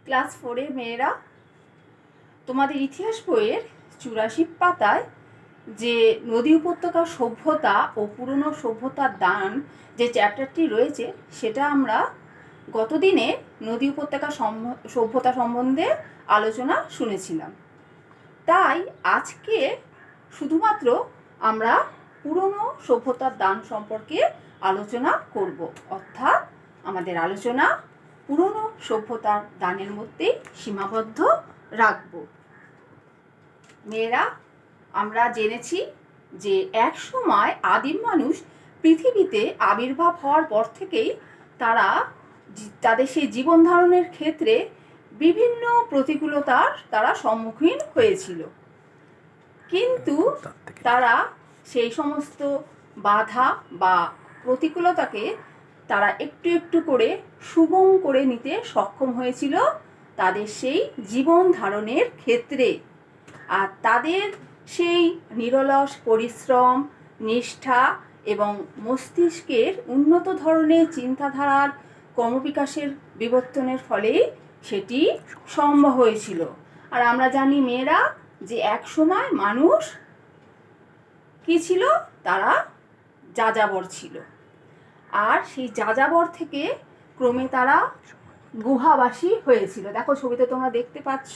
Class 4-এর মেয়েরা, তোমাদের ইতিহাস বইয়ের 84 পাতায় যে নদী উপত্যকা সভ্যতা ও পুরনো সভ্যতার দান যে চ্যাপ্টারটি রয়েছে, সেটা আমরা গতদিনে নদী উপত্যকা সভ্যতা সম্বন্ধে আলোচনা শুনেছিলাম। তাই আজকে শুধুমাত্র আমরা পুরনো সভ্যতার দান সম্পর্কে আলোচনা করব, অর্থাৎ আমাদের আলোচনা পুরনো সভ্যতার দানের মধ্যেই সীমাবদ্ধ রাখব। মেয়েরা, আমরা জেনেছি যে এক সময় আদিম মানুষ পৃথিবীতে আবির্ভাব হওয়ার পর থেকেই তাদের সেই জীবন ধারণের ক্ষেত্রে বিভিন্ন প্রতিকূলতার তারা সম্মুখীন হয়েছিল, কিন্তু তারা সেই সমস্ত বাধা বা প্রতিকূলতাকে তারা একটু একটু করে সুগম করে নিতে সক্ষম হয়েছিল তাদের সেই জীবন ধারণের ক্ষেত্রে। আর তাদের সেই নিরলস পরিশ্রম, নিষ্ঠা এবং মস্তিষ্কের উন্নত ধরনের চিন্তাধারার ক্রমবিকাশের বিবর্তনের ফলেই সেটি সম্ভব হয়েছিল। আর আমরা জানি মেয়েরা যে এক সময় মানুষ কি ছিল, তারা যাযাবর ছিল, আর সেই যাযাবর থেকে ক্রমে তারা গুহাবাসী হয়েছিল। দেখো ছবিতে তোমরা দেখতে পাচ্ছ।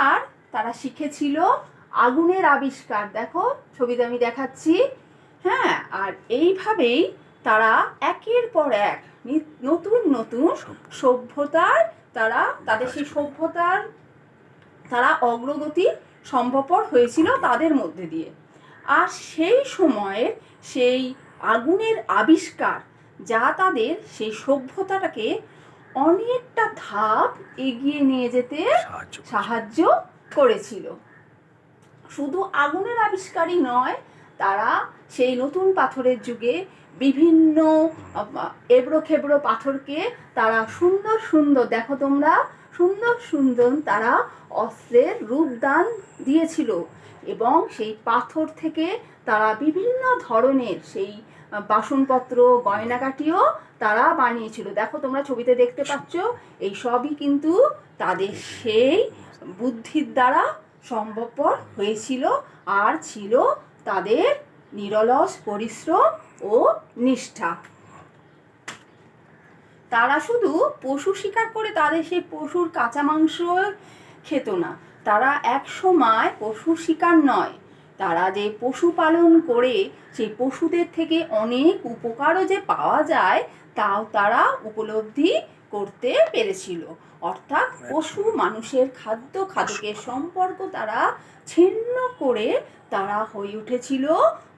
আর তারা শিখেছিল আগুনের আবিষ্কার, দেখো ছবিতে আমি দেখাচ্ছি। হ্যাঁ, আর এইভাবেই তারা একের পর এক নতুন নতুন সভ্যতার তাদের সেই সভ্যতার তারা অগ্রগতি সম্ভবপর হয়েছিল তাদের মধ্যে দিয়ে। আর সেই সময়ের সেই আগুনের আবিষ্কার যা তাদের সেই সভ্যতাটাকে অনেকটা ধাপ এগিয়ে নিয়ে যেতে সাহায্য করেছিল। শুধু আগুনের আবিষ্কারই নয়, তারা সেই নতুন পাথরের যুগে বিভিন্ন এবড়ো খেবড়ো পাথরকে তারা সুন্দর সুন্দর, দেখো তোমরা, সুন্দর সুন্দর তারা অস্ত্রের রূপদান দিয়েছিল, এবং সেই পাথর থেকে তারা বিভিন্ন ধরনের সেই বাসনপত্র, গয়নাগাটিও তারা বানিয়েছিল। দেখো তোমরা ছবিতে দেখতে পাচ্ছ, এই সবই কিন্তু তাদের সেই বুদ্ধির দ্বারা সম্ভবপর হয়েছিল, আর ছিল তাদের নিরলস পরিশ্রম ও নিষ্ঠা। তারা শুধু পশু শিকার করে তাদের সেই পশুর কাঁচা মাংস খেত না, তারা এক সময় পশু শিকার নয়, তারা যে পশুপালন করে সেই পশুদের থেকে অনেক উপকারও যে পাওয়া যায় তাও তারা উপলব্ধি করতে পেরেছিল। অর্থাৎ পশু মানুষের খাদ্যের সম্পর্ক তারা ছিন্ন করে তারা হয়ে উঠেছিল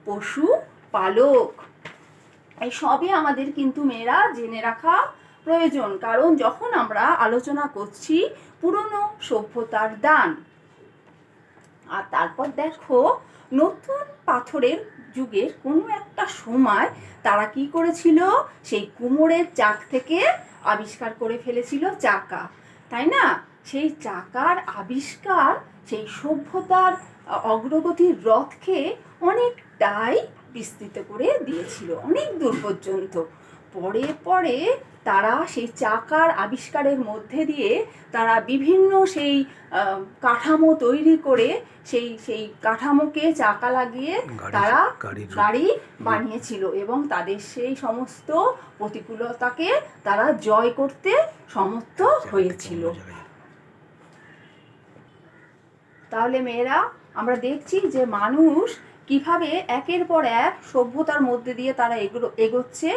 পশু পালক। এই সবই আমাদের কিন্তু মেয়েরা জেনে রাখা প্রয়োজন, কারণ যখন আমরা আলোচনা করছি পুরনো সভ্যতার দান। আর তারপর দেখো, নতুন পাথরের যুগের কোনো একটা সময় তারা কি করেছিল, সেই কুমোরের চাক থেকে আবিষ্কার করে ফেলেছিল চাকা, তাই না? সেই চাকার আবিষ্কার সেই সভ্যতার অগ্রগতির রথকে অনেকটাই বিস্তৃত করে দিয়েছিল, অনেক দূর পর্যন্ত। পরে পরে তারা সেই চাকার আবিষ্কারের মধ্যে দিয়ে তারা বিভিন্ন সেই কাঠামো তৈরি করে সেই কাঠামোকে চাকা লাগিয়ে তারা গাড়ি বানিয়েছিল, এবং তাদের সেই সমস্ত প্রতিকূলতাকে তারা জয় করতে সমর্থ হয়েছিল। তাহলে মেয়েরা, আমরা দেখছি যে মানুষ কিভাবে একের পর এক সভ্যতার মধ্যে দিয়ে তারা এগোচ্ছে,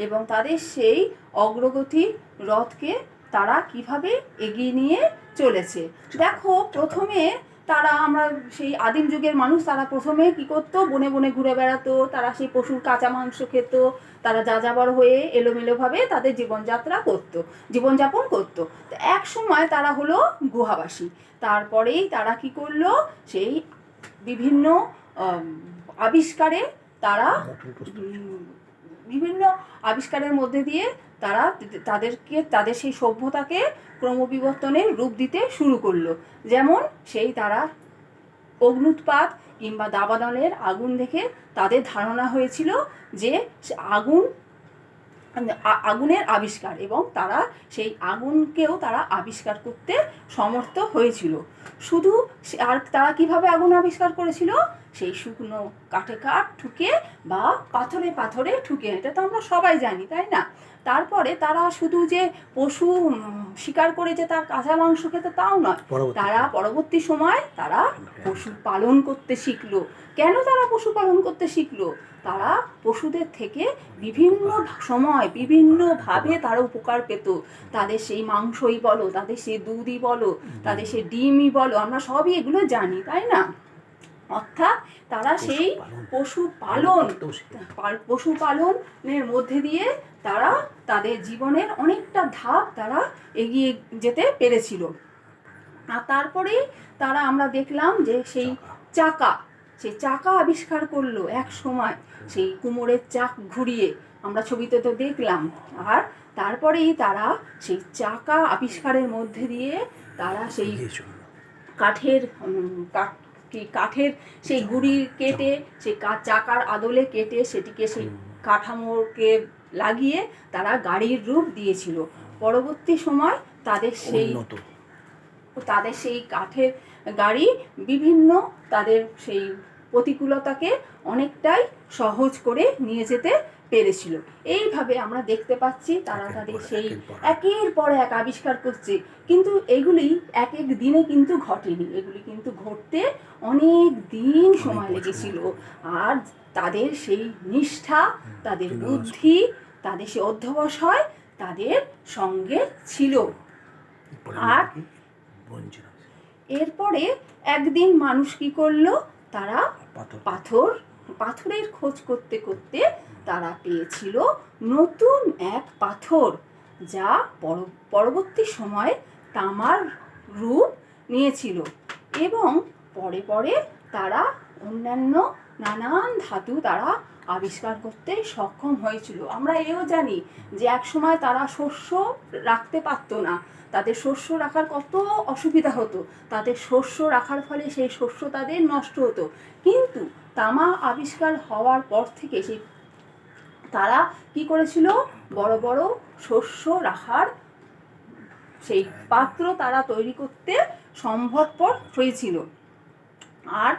এবং তাদের সেই অগ্রগতির রথকে তারা কিভাবে এগিয়ে নিয়ে চলেছে। দেখো, প্রথমে আমরা সেই আদিম যুগের মানুষ, তারা প্রথমে কি করতো, বনে বনে ঘুরে বেড়াতো, তারা সেই পশুর কাঁচা মাংস খেত, তারা যাযাবর হয়ে এলোমেলোভাবে তাদের জীবনযাপন করতো। তো এক সময় তারা হলো গুহাবাসী। তারপরেই তারা কি করলো, সেই বিভিন্ন আবিষ্কারের মধ্যে দিয়ে তারা তাদের সেই সভ্যতাকে ক্রমবিবর্তনের রূপ দিতে শুরু করলো। যেমন তারা অগ্নুৎপাত কিংবা দাবানলের আগুন দেখে তাদের ধারণা হয়েছিল যে আগুন আগুনের আবিষ্কার, এবং তারা সেই আগুনকেও তারা আবিষ্কার করতে সমর্থ হয়েছিল। শুধু আর তারা কিভাবে আগুন আবিষ্কার করেছিল? সেই শুকনো কাঠে কাঠ ঠুকে বা পাথরে পাথরে ঠুকে, এটা তো আমরা সবাই জানি, তাই না? তারপরে তারা শুধু যে পশু শিকার করে যে তার কাঁচা মাংস খেতে তাও নয়, তারা পরবর্তী সময় তারা পশু পালন করতে শিখলো। কেন তারা পশু পালন করতে শিখলো? তারা পশুদের থেকে বিভিন্ন সময় বিভিন্নভাবে তারা উপকার পেত। তাদের সেই মাংসই বলো, তাদের সেই দুধই বলো, তাদের সেই ডিমই বলো, আমরা সবই এগুলো জানি, তাই না? অর্থাৎ তারা সেই পশুপালনের মধ্যে দিয়ে তারা তাদের জীবনের অনেকটা ধাপ তারা এগিয়ে যেতে পেরেছিল। আর তারপরে তারা আমরা দেখলাম যে সেই চাকা আবিষ্কার করলো এক সময়, সেই কুমোরের চাক ঘুরিয়ে, আমরা ছবিতে তো দেখলাম। আর তারপরেই তারা সেই চাকা আবিষ্কারের মধ্যে দিয়ে তারা সেই কাঠের সেই গুঁড়ি কেটে, সেই চাকার আদলে কেটে সেটিকে সেই কাঠামোকে লাগিয়ে তারা গাড়ির রূপ দিয়েছিল। পরবর্তী সময় তাদের সেই কাঠের গাড়ি বিভিন্ন তাদের সেই প্রতিকূলতাকে অনেকটাই সহজ করে নিয়ে যেতে পেরেছিল। এইভাবে আমরা দেখতে পাচ্ছি তারা তাদের সেই একের পর এক আবিষ্কার করছে, কিন্তু এগুলি এক এক দিনে কিন্তু ঘটেনি, এগুলি কিন্তু ঘটতে অনেক দিন সময় লেগেছিল। আর তাদের সেই নিষ্ঠা, তাদের বুদ্ধি, তাদের সেই অধ্যবসায় তাদের সঙ্গে ছিল। আর এরপরে একদিন মানুষ কি করলো? তারা পাথরের খোঁজ করতে করতে তারা পেয়েছিল নতুন এক পাথর, যা পরবর্তী সময়ে তামার রূপ নিয়েছিল। এবং পরে পরে তারা অন্যান্য নানান ধাতু তারা আবিষ্কার করতে সক্ষম হয়েছিল। আমরা এও জানি যে এক সময় তারা শস্য রাখতে পারতো না, তাদের শস্য রাখার কত অসুবিধা হতো, তাদের শস্য রাখার ফলে সেই শস্য তাদের নষ্ট হতো। কিন্তু তামা আবিষ্কার হওয়ার পর থেকে তারা কি করেছিল? বড় বড় শস্য রাখার সেই পাত্র তারা তৈরি করতে সম্ভবপর হয়েছিল। আর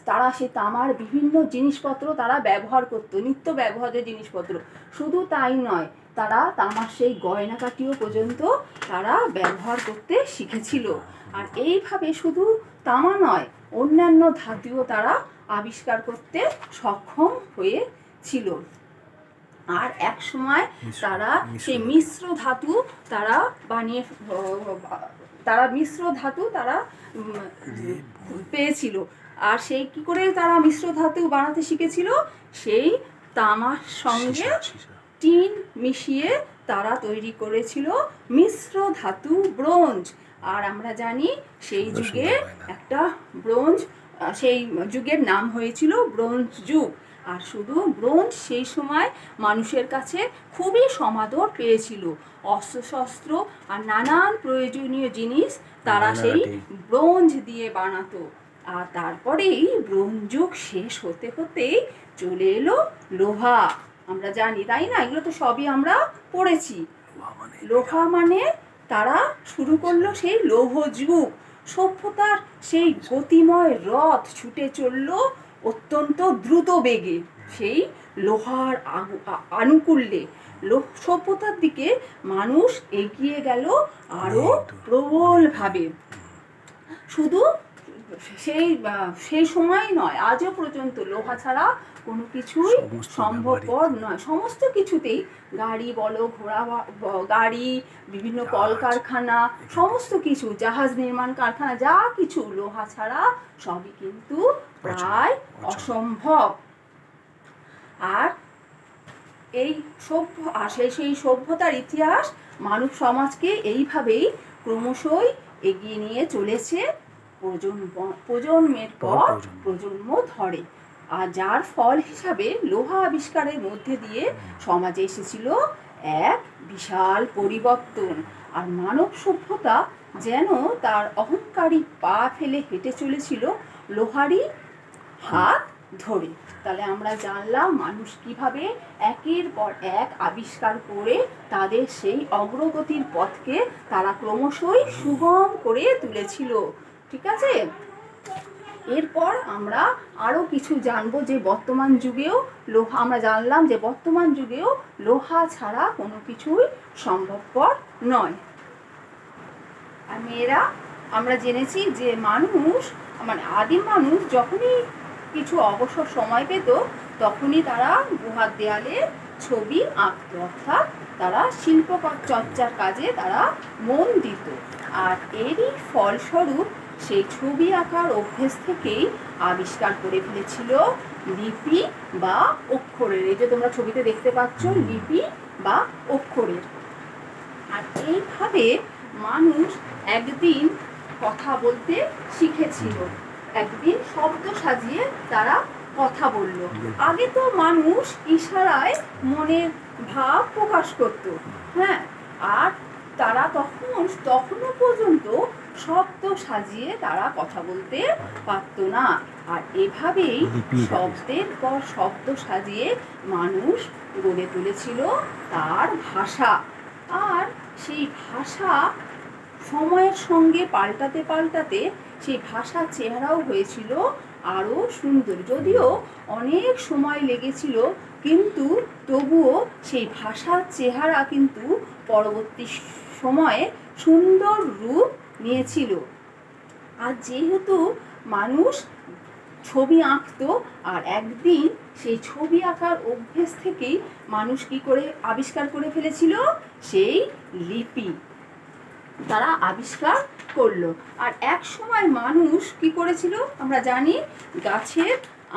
তারা সেই তামার বিভিন্ন জিনিসপত্র তারা ব্যবহার করত, নিত্য ব্যবহারের জিনিসপত্র। শুধু তাই নয়, তারা তামার সেই গয়নাকাটিও পর্যন্ত তারা ব্যবহার করতে শিখেছিল। আর এইভাবে শুধু তামা নয়, অন্যান্য ধাতুও তারা আবিষ্কার করতে সক্ষম হয়েছিল। আর এক সময় তারা সেই মিশ্র ধাতু তারা পেয়েছিল। আর সেই কি করে তারা মিশ্র ধাতু বানাতে শিখেছিল? সেই তামার সঙ্গে টিন মিশিয়ে তারা তৈরি করেছিল মিশ্র ধাতু ব্রোঞ্জ। আর আমরা জানি সেই যুগে একটা সেই যুগের নাম হয়েছিল ব্রোঞ্জ যুগ। আর শুধু ব্রোঞ্জ সেই সময় মানুষের কাছে খুবই সমাদর পেয়েছিল। অস্ত্রশস্ত্র আর নানান প্রয়োজনীয় জিনিস তারা সেই ব্রোঞ্জ দিয়ে বানাতো। আর তারপরেই ব্রোঞ্জ যুগ শেষ হতে হতেই চলে এলো লোহা। আমরা জানি, তাই না? এগুলো তো সবই আমরা পড়েছি। লোহা মানে তারা শুরু করলো সেই লৌহ যুগ। সভ্যতার সেই গতিময় রথ ছুটে চলল অত্যন্ত দ্রুত বেগে সেই লোহার আনুকূল্যে। সভ্যতার দিকে মানুষ এগিয়ে গেল আরো প্রবলভাবে। শুধু সেই সময় নয়, আজও পর্যন্ত লোহা ছাড়া কোনো কিছুই সম্ভবপর নয়। সমস্ত কিছুতেই গাড়ি বলো, গাড়ি, বিভিন্ন কলকারখানা, সমস্ত কিছু, জাহাজ নির্মাণ কারখানা, যা কিছু লোহা ছাড়া সবই কিন্তু প্রায় অসম্ভব। আর সেই সভ্যতার ইতিহাস মানব সমাজকে এইভাবেই ক্রমশই এগিয়ে নিয়ে চলেছে, প্রজন্মের পর প্রজন্ম ধরে। আর যার ফল হিসাবে লোহা আবিষ্কারের মধ্যে দিয়ে সমাজে এসেছিল এক বিশাল পরিবর্তন। আর মানব সভ্যতা যেন তার অহংকারী পা ফেলে হেঁটে চলেছিল লোহারই হাত ধরে। তাহলে আমরা জানলাম মানুষ কিভাবে একের পর এক আবিষ্কার করে তাদের সেই অগ্রগতির পথকে তারা ক্রমশই সুগম করে তুলেছিল। ঠিক আছে, এরপর আমরা আরও কিছু জানবো যে বর্তমান যুগেও লোহা, আমরা জানলাম যে বর্তমান যুগেও লোহা ছাড়া কোনো কিছুই সম্ভবপর নয়। আর মেয়েরা, আমরা জেনেছি যে মানুষ, মানে আদিম মানুষ যখনই কিছু অবসর সময় পেত তখনই তারা গুহার দেয়ালে ছবি আঁকত, অর্থাৎ তারা শিল্প চর্চার কাজে তারা মন দিত। আর এরই ফলস্বরূপ সেই ছবি আঁকার অভ্যেস থেকেই আবিষ্কার করে ফেলেছিল লিপি বা অক্ষরের। এই যে তোমরা ছবিতে দেখতে পাচ্ছ, লিপি বা অক্ষরের। আর এইভাবে মানুষ একদিন কথা বলতে শিখেছিল, একদিন শব্দ সাজিয়ে তারা কথা বলল। আগে তো মানুষ ইশারায় মনের ভাব প্রকাশ করত, হ্যাঁ, আর তারা তখনও পর্যন্ত শব্দ সাজিয়ে তারা কথা বলতে পারত না। আর এভাবেই শব্দের পর শব্দ সাজিয়ে মানুষ গড়ে তুলেছিল তার ভাষা। আর সেই ভাষা সময়ের সঙ্গে পাল্টাতে পাল্টাতে সেই ভাষার চেহারাও হয়েছিল আরও সুন্দর। যদিও অনেক সময় লেগেছিল, কিন্তু তবুও সেই ভাষার চেহারা কিন্তু পরবর্তী সময়ে সুন্দর রূপ নিয়েছিল। আর যেহেতু মানুষ ছবি আঁকতো, আর একদিন সেই ছবি আঁকার অভ্যেস থেকেই মানুষ কি করে আবিষ্কার করে ফেলেছিল, সেই লিপি তারা আবিষ্কার করলো। আর এক সময় মানুষ কি করেছিল আমরা জানি, গাছের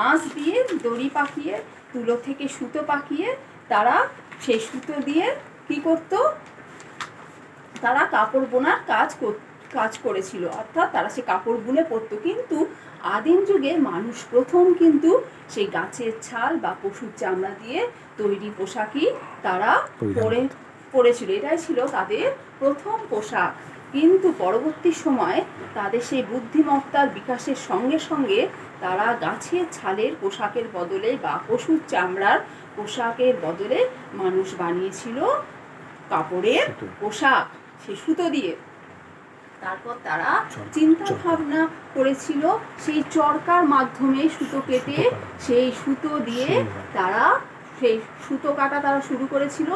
আঁশ দিয়ে দড়ি পাকিয়ে, তুলো থেকে সুতো পাকিয়ে তারা সেই সুতো দিয়ে কি করত, তারা কাপড় বোনার কাজ করেছিল, অর্থাৎ তারা সে কাপড় বুনে পরতো। কিন্তু আদিম যুগে মানুষ প্রথম কিন্তু সেই গাছের ছাল বা পশুর চামড়া দিয়ে তৈরি পোশাকই তারা পরেছিল, এটাই ছিল তাদের প্রথম পোশাক। কিন্তু পরবর্তী সময় তাদের সেই বুদ্ধিমত্তার বিকাশের সঙ্গে সঙ্গে তারা গাছের ছালের পোশাকের বদলে বা পশুর চামড়ার পোশাকের বদলে মানুষ বানিয়েছিল কাপড়ের পোশাক, সে সুতো দিয়ে। তারপর তারা চিন্তা ভাবনা করেছিল সেই চরকার মাধ্যমে সুতো কেটে সেই সুতো দিয়ে তারা সেই সুতো কাটা তারা শুরু করেছিল,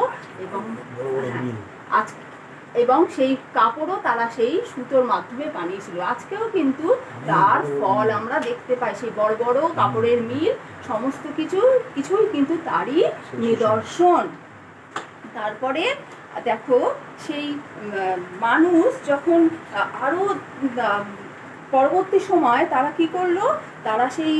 এবং সেই কাপড়ও তারা সেই সুতোর মাধ্যমে বানিয়েছিল। আজকেও কিন্তু তার ফল আমরা দেখতে পাই, সেই বড় বড় কাপড়ের মিল, সমস্ত কিছুই কিন্তু তারই নিদর্শন। তারপরে দেখো, সেই মানুষ যখন আরো পরবর্তী সময় তারা কি করলো, তারা সেই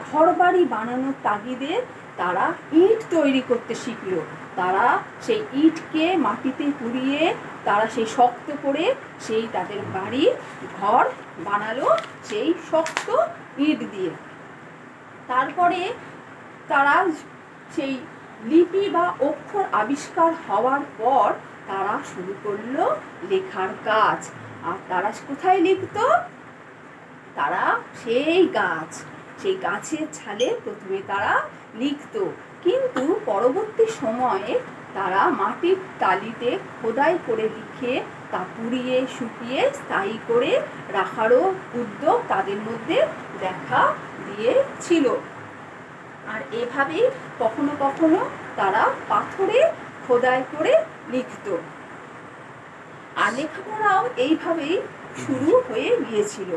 ঘর বাড়ি বানানোর তাগিদে তারা ইট তৈরি করতে শিখলো। তারা সেই ইটকে মাটিতে পুড়িয়ে তারা সেই শক্ত করে সেই তাদের বাড়ি ঘর বানালো সেই শক্ত ইট দিয়ে। তারপরে তারা সেই লিপি বা অক্ষর আবিষ্কার হওয়ার পর তারা শুরু করলো লেখার কাজ। আর তারা কোথায় লিখতো, তারা সেই গাছের ছালে প্রথমে তারা লিখতো। কিন্তু পরবর্তী সময়ে তারা মাটির টালিতে খোদাই করে লিখে তা পুড়িয়ে শুকিয়ে স্থায়ী করে রাখারও উদ্যোগ তাদের মধ্যে দেখা দিয়েছিল। আর এভাবেই কখনো কখনো তারা পাথরে খোদাই করে লিখত। আর লেখাপড়াও এইভাবেই শুরু হয়ে গিয়েছিল।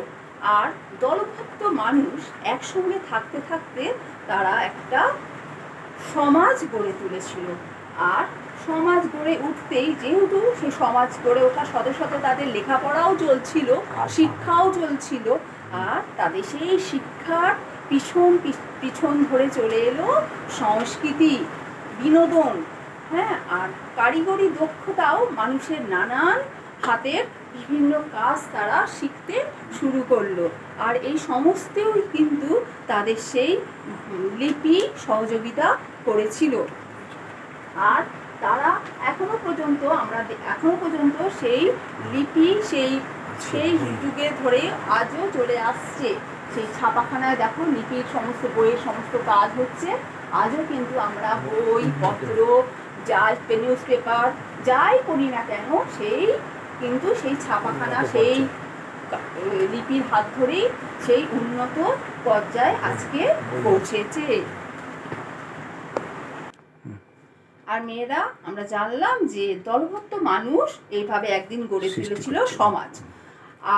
আর দলবদ্ধ মানুষ একসঙ্গে থাকতে থাকতে তারা একটা সমাজ গড়ে তুলেছিল। আর সমাজ গড়ে উঠতেই, যেহেতু সে সমাজ গড়ে ওঠার সাথে সাথে তাদের লেখাপড়াও চলছিল, শিক্ষাও চলছিল, আর তাদের সেই শিক্ষার পিছন ধরে চলে এলো সংস্কৃতি, বিনোদন, হ্যাঁ, আর কারিগরি দক্ষতাও। মানুষের নানান হাতের বিভিন্ন কাজ তারা শিখতে শুরু করলো। আর এই সমস্তই কিন্তু তাদের সেই লিপি সহযোগিতা করেছিল। আর তারা এখনো পর্যন্ত সেই লিপি সেই যুগে ধরে আজও চলে আসছে। সেই ছাপাখানায় দেখো লিপির সমস্ত বইয়ের সমস্ত কাজ হচ্ছে। আজও কিন্তু আমরা বই পত্র যা নিউজ পেপার যাই করি না কেন সেই কিন্তু সেই ছাপাখানা সেই লিপির হাত ধরেই সেই উন্নত পর্যায়ে আজকে পৌঁছেছে। আর মেয়েরা আমরা জানলাম যে দলবদ্ধ মানুষ এইভাবে একদিন গড়ে তুলেছিল সমাজ।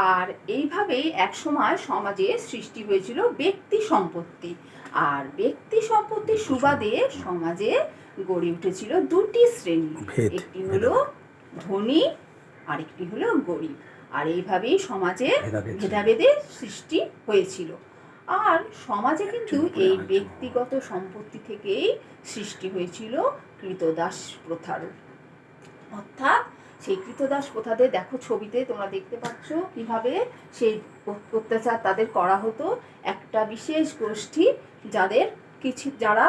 আর এইভাবেই একসময় সমাজে সৃষ্টি হয়েছিল ব্যক্তি সম্পত্তি। আর ব্যক্তি সম্পত্তির সুবাদে সমাজে গড়ে উঠেছিল দুটি শ্রেণী, একটি হলো ধনী আর একটি হলো গরিব। আর এইভাবেই সমাজে ভেদাভেদের সৃষ্টি হয়েছিল। আর সমাজে কিন্তু এই ব্যক্তিগত সম্পত্তি থেকেই সৃষ্টি হয়েছিল কৃতদাস প্রথারও। অর্থাৎ সেই কৃতদাস প্রথাতে দেখো ছবিতে তোমরা দেখতে পাচ্ছ কিভাবে সেই অত্যাচার তাদের করা হতো। একটা বিশেষ গোষ্ঠী যারা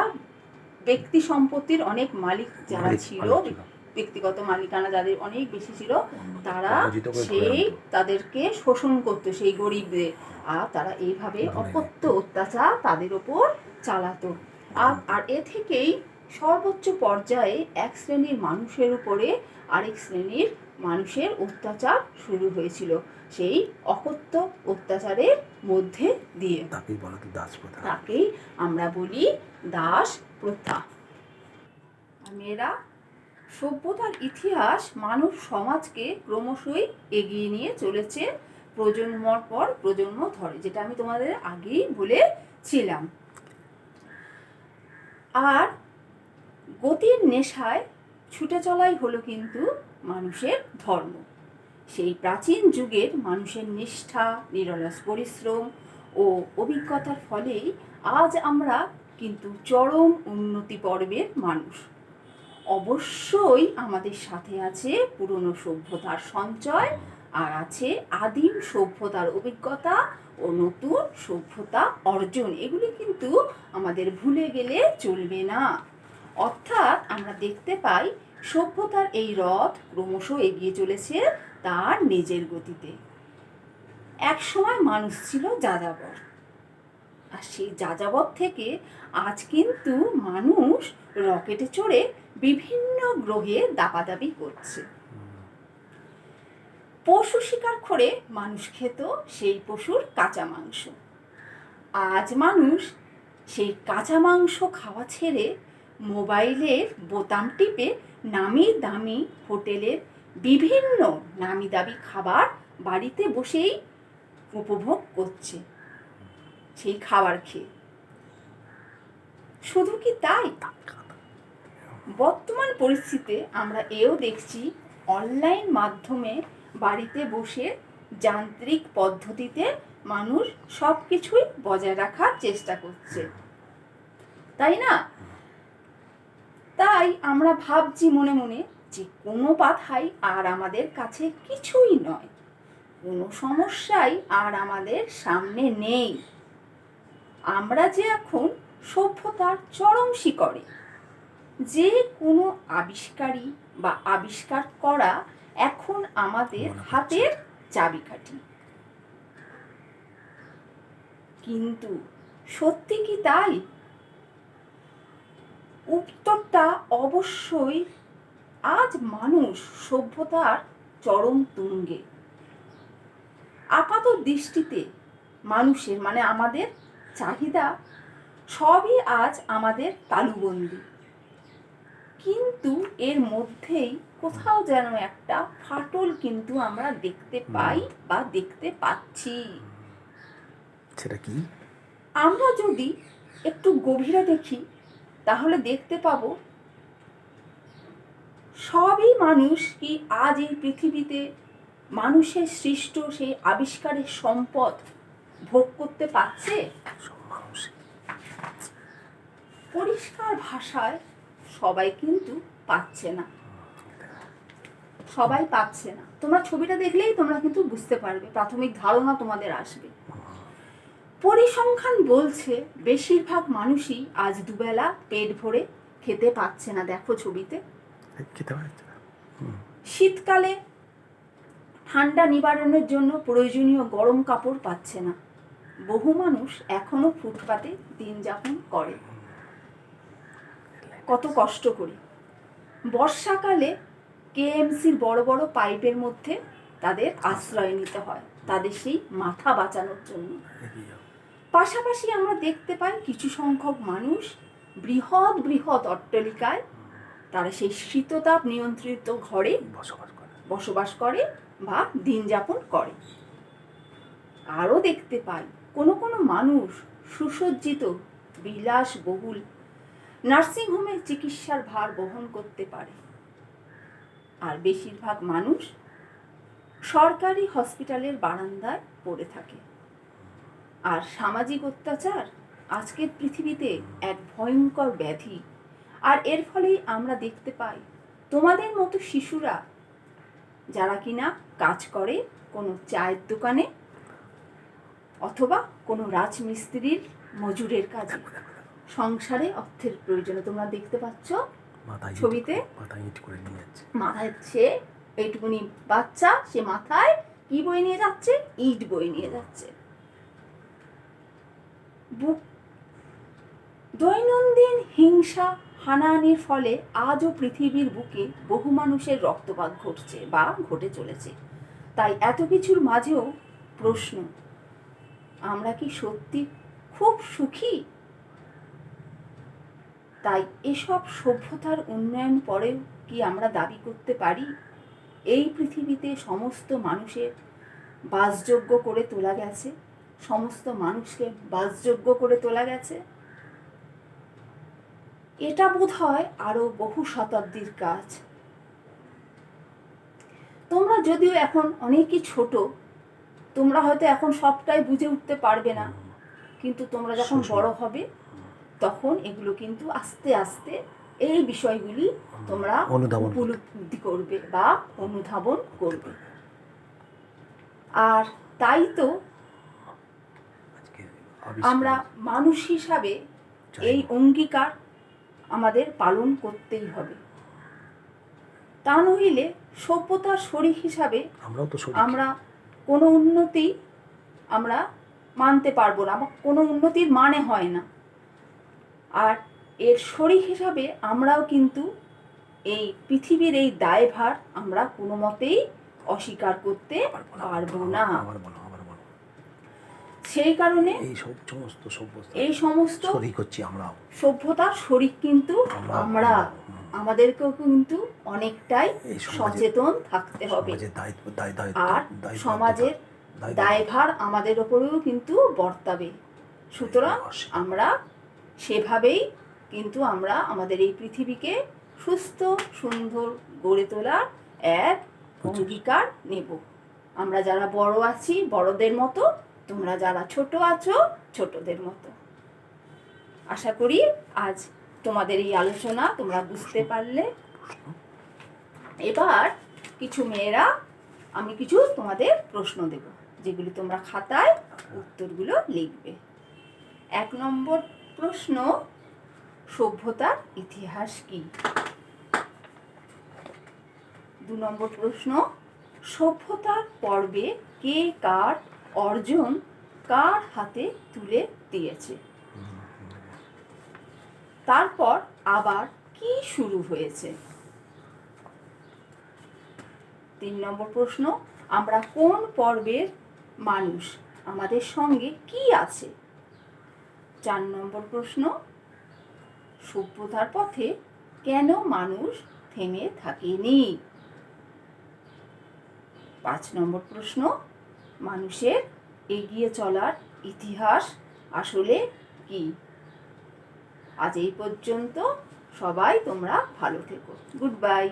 ব্যক্তি সম্পত্তির অনেক মালিক যারা ছিল, ব্যক্তিগত মালিকানা যাদের অনেক বেশি ছিল, তারা সেই তাদেরকে শোষণ করতো সেই গরিবদের। আর তারা এইভাবে অকথ্য অত্যাচার তাদের ওপর চালাতো। আর এ থেকেই সর্বোচ্চ পর্যায়ে এক শ্রেণীর মানুষের উপরে আরেক শ্রেণীর মানুষের অত্যাচার শুরু হয়েছিল, সেই অকথ্য অত্যাচারের মধ্যে দিয়ে। তাকেই আমরা বলি দাস প্রথা। মেয়েরা, সভ্যতার ইতিহাস মানব সমাজকে ক্রমশই এগিয়ে নিয়ে চলেছে প্রজন্মর পর প্রজন্ম ধরে, যেটা আমি তোমাদের আগেই বলেছিলাম। আর গতির নেশায় ছুটে চলাই হলো কিন্তু মানুষের ধর্ম। সেই প্রাচীন যুগের মানুষের নিষ্ঠা, নিরলস পরিশ্রম ও অভিজ্ঞতার ফলেই আজ আমরা কিন্তু চরম উন্নতি পর্বের মানুষ। অবশ্যই আমাদের সাথে আছে পুরনো সভ্যতার সঞ্চয়, আর আছে আদিম সভ্যতার অভিজ্ঞতা ও নতুন সভ্যতা অর্জন। এগুলি কিন্তু আমাদের ভুলে গেলে চলবে না। অর্থাৎ আমরা দেখতে পাই সভ্যতার এই রথ ক্রমশ এগিয়ে চলেছে তার নিজের গতিতে। এক সময় মানুষ ছিল যাযাবর, আর সেই যাযাবর থেকে আজ কিন্তু মানুষ রকেটে চড়ে বিভিন্ন গ্রহে দাপাদাপি করছে। পশু শিকার করে মানুষ খেত সেই পশুর কাঁচা মাংস। আজ মানুষ সেই কাঁচা মাংস খাওয়া ছেড়ে মোবাইলের বোতাম টিপে নামি দামি হোটেলের বিভিন্ন নামি দামি খাবার বাড়িতে বসেই উপভোগ করছে সেই খাবার খেয়ে। শুধু কি তাই, বর্তমান পরিস্থিতিতে আমরা এও দেখছি অনলাইন মাধ্যমে বাড়িতে বসে যান্ত্রিক পদ্ধতিতে মানুষ সব কিছুই বজায় রাখার চেষ্টা করছে, তাই না? তাই আমরা ভাবছি মনে মনে যে কোনো বাধাই আর আমাদের কাছে কিছুই নয়, কোনো সমস্যাই আর আমাদের সামনে নেই। আমরা যে এখন সভ্যতার চরম শিখরে, যে কোনো আবিষ্কারী বা আবিষ্কার করা এখন আমাদের হাতের চাবিকাঠি। কিন্তু সত্যি কি তাই? উত্তরটা অবশ্যই। আজ মানুষ সভ্যতার চরম তুঙ্গে। আপাত দৃষ্টিতে মানুষের মানে আমাদের চাহিদা সবই আজ আমাদের তালুবন্দি, কিন্তু এর মধ্যেই কোথাও যেন একটা ফাটল কিন্তু আমরা দেখতে পাই বা দেখতে পাচ্ছি। সেটা কি? আমরা যদি একটু গভীরে দেখি তাহলে দেখতে পাবো সবই মানুষ কি আজ এই পৃথিবীতে মানুষের সৃষ্ট সেই আবিষ্কারের সম্পদ ভোগ করতে পারছে? পরিষ্কার ভাষায় সবাই কিন্তু পাচ্ছে না, সবাই পাচ্ছে না। তোমরা ছবিটা দেখলেই তোমরা কিন্তু বুঝতে পারবে, প্রাথমিক ধারণা তোমাদের আসবে। পরিসংখ্যান বলছে বেশিরভাগ মানুষই আজ দুবেলা পেট ভরে খেতে পাচ্ছে না। দেখো ছবিতে, শীতকালে ঠান্ডা নিবারণের জন্য প্রয়োজনীয় গরম কাপড় পাচ্ছে না, বহু মানুষ এখনো ফুটপাতে দিন যাপন করে, কত কষ্ট করে। বর্ষাকালে কেএমসির বড় বড় পাইপের মধ্যে তাদের আশ্রয় নিতে হয় তাদের সেই মাথা বাঁচানোর জন্য। পাশাপাশি আমরা দেখতে পাই কিছু সংখ্যক মানুষ বৃহৎ বৃহৎ অট্টালিকায় তারা সেই শীততাপ নিয়ন্ত্রিত ঘরে বসবাস করে বা দিন যাপন করে। আরও দেখতে পাই কোনো কোনো মানুষ সুসজ্জিত বিলাসবহুল নার্সিংহোমে চিকিৎসার ভার বহন করতে পারে, আর বেশিরভাগ মানুষ সরকারি হসপিটালের বারান্দায় পড়ে থাকে। আর সামাজিক অত্যাচার আজকের পৃথিবীতে এক ভয়ঙ্কর ব্যাধি, আর এর ফলেই আমরা দেখতে পাই তোমাদের মতো শিশুরা যারা কিনা কাজ করে কোনো চায়ের দোকানে অথবা কোনো রাজমিস্ত্রির মজুরের কাজে, সংসারে অর্থের প্রয়োজনে তোমরা দেখতে পাচ্ছ ছবিতে মাথায় সে এইটুকুনি বাচ্চা, সে মাথায় কি বয়ে নিয়ে যাচ্ছে? ইট বয়ে নিয়ে যাচ্ছে। দৈনন্দিন হিংসা হানাহানির ফলে আজও পৃথিবীর বুকে বহু মানুষের রক্তপাত ঘটছে বা ঘটে চলেছে। তাই এত কিছুর মাঝেও প্রশ্ন, আমরা কি সত্যি খুব সুখী? তাই এসব সভ্যতার উন্নয়ন পরেও কি আমরা দাবি করতে পারি এই পৃথিবীতে সমস্ত মানুষের বাসযোগ্য করে তোলা গেছে, সমস্ত মানুষকে বাসযোগ্য করে তোলা গেছে? এটা বোধহয় আরো বহু শতাব্দীর কাজ। তোমরা যদিও এখন অনেকই ছোট, তোমরা হয়তো এখন সবটাই বুঝে উঠতে পারবে না, কিন্তু তোমরা যখন বড় হবে তখন এগুলো কিন্তু আস্তে আস্তে এই বিষয়গুলি তোমরা উপলব্ধি করবে বা অনুধাবন করবে। আর তাই তো আমরা মানুষ হিসাবে এই অঙ্গীকার আমাদের পালন করতেই হবে। তা নইলে সভ্যতার শরিক হিসাবে আমরা কোনো উন্নতি আমরা মানতে পারবো না, কোনো উন্নতির মানে হয় না। আর এর শরিক হিসাবে আমরাও কিন্তু এই পৃথিবীর এই দায়ভার আমরা কোনো মতেই অস্বীকার করতে পারবো না। সেই কারণে এই সমস্ত সভ্যতার শরিক কিন্তু আমরা, আমাদেরকেও কিন্তু অনেকটাই সচেতন থাকতে হবে। আর সমাজের দায়ভার আমাদের ওপরেও কিন্তু বর্তাবে। সুতরাং আমরা সেভাবেই কিন্তু আমরা আমাদের এই পৃথিবীকে সুস্থ সুন্দর গড়ে তোলার এক অঙ্গীকার নেব। আমরা যারা বড় আছি বড়দের মতো, তোমরা যারা ছোট আছো ছোটদের মতো। আশা করি আজ তোমাদের এই আলোচনা তোমরা বুঝতে পারলে। এবার কিছু মেয়েরা আমি কিছু তোমাদের প্রশ্ন দেব, যেগুলি তোমরা খাতায় উত্তরগুলো লিখবে। 1 নম্বর প্রশ্ন, সভ্যতার ইতিহাস কি? 2 নম্বর প্রশ্ন, সভ্যতার পর্বে কে কার অর্জন কার হাতে তুলে দিয়েছে? তারপর আবার কি শুরু হয়েছে? 3 নম্বর প্রশ্ন, আমরা কোন পর্বের মানুষ, আমাদের সঙ্গে কি আছে? 4 নম্বর প্রশ্ন, সভ্যতার পথে কেন মানুষ থেমে থাকেনি? 5 নম্বর প্রশ্ন, মানুষের এগিয়ে চলার ইতিহাস আসলে কি? আজ এই পর্যন্ত। সবাই তোমরা ভালো থেকো। Good bye.